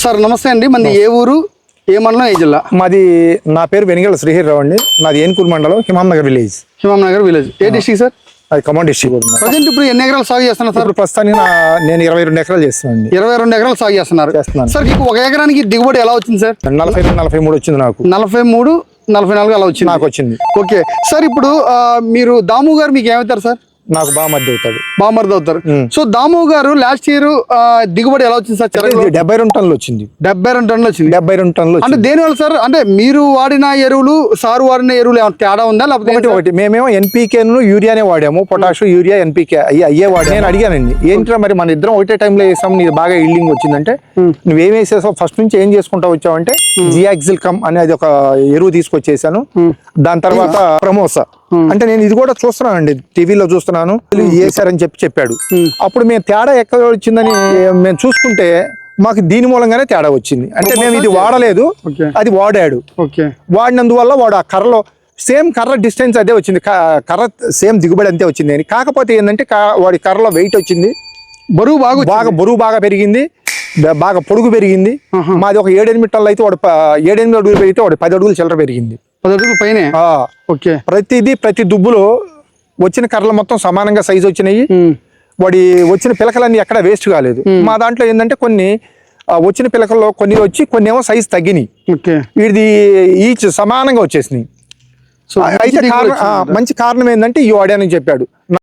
Sir నమస్తే అండి. మంది ఏ ఊరు, ఏ మండలం, ఏ జిల్లా? మాది నా పేరు వెనిగల శ్రీహరిరావు అండి. నాది ఏన్కూరు మండలం, హిమాంనగర్ విలేజ్. హిమాంనగర్ విలేజ్. ఏ డిస్ట్రిక్ట్ సార్? అది ఖమ్మం డిస్ట్రిక్ట్. ప్రజెంట్ ఇప్పుడు ఎన్ని ఎకరాలు సాగు చేస్తున్నారు సార్? ఇప్పుడు ప్రస్తుతానికి నేను 22 ఎకరాలు చేస్తున్నాను. 22 ఎకరాలు సాగు చేస్తున్నారు సార్. మీకు ఒక ఎకరానికి దిగుబడి ఎలా వచ్చింది సార్? 43 వచ్చింది నాకు. 43, 44 అలా వచ్చింది నాకు వచ్చింది. Okay sir. ఇప్పుడు మీరు దాము గారు మీకు ఏమవుతారు సార్? నాకు బాగా మధ్య అవుతాడు, బామర్ది అవుతారు. సో దాము గారు లాస్ట్ ఇయర్ దిగుబడి ఎలా వచ్చింది సార్? 72 టన్నులు వచ్చింది. 72 టన్నులు వచ్చింది. 72 టన్నులు అంటే దేనివల్ల సార్? అంటే మీరు వాడిన ఎరువులు, సారు వాడిన ఎరువులు ఏమైనా తేడా ఉందా? లేకపోతే ఒకటి మేమేమో ఎన్పీకేను యూరియానే వాడాము. పొటాషు, యూరియా, ఎన్పీకే అయ్యే వాడి. నేను అడిగానండి, ఏంటో మరి మన ఇద్దరం ఒకటే టైంలో వేసాము, నీకు బాగా ఇల్డింగ్ వచ్చిందంటే నువ్వేం వేసేసావు, ఫస్ట్ నుంచి ఏం చేసుకుంటా వచ్చావంటే జియాక్సిల్ కమ్ అనేది ఒక ఎరువు తీసుకొచ్చేసాను. దాని తర్వాత ప్రమోసా అంటే నేను ఇది కూడా చూస్తున్నానండి, టీవీలో చూస్తున్నాను, వేసారని చెప్పాడు. అప్పుడు మేము తేడా ఎక్కడ వచ్చిందని మేము చూసుకుంటే మాకు దీని మూలంగానే తేడా వచ్చింది. అంటే మేము ఇది వాడలేదు, అది వాడాడు. వాడినందువల్ల వాడు ఆ కర్రలో సేమ్ కర్ర డిస్టెన్స్ అదే వచ్చింది, కర్ర సేమ్ దిగుబడి అంతే వచ్చింది అని. కాకపోతే ఏంటంటే వాడి కర్రలో వెయిట్ వచ్చింది, బరువు బాగా పెరిగింది, బాగా పొడుగు పెరిగింది. మాది ఒక 7-8 టన్నులు అయితే వాడు 7-8 అడుగులు పెరిగితే వాడు 10 అడుగులు చిల్లర పెరిగింది. 10 అడుగులు పైన. ప్రతి దుబ్బులో వచ్చిన కర్రలు మొత్తం సమానంగా సైజు వచ్చినాయి. వాడి వచ్చిన పిలకలన్నీ ఎక్కడ వేస్ట్ కాలేదు. మా దాంట్లో ఏంటంటే కొన్ని వచ్చిన పిలకల్లో కొన్ని వచ్చి కొన్ని ఏమో సైజు తగ్గినాయి. వీడిది ఈచ్ సమానంగా వచ్చేసినాయి. అయితే మంచి కారణం ఏంటంటే ఈ వాడానని చెప్పాడు.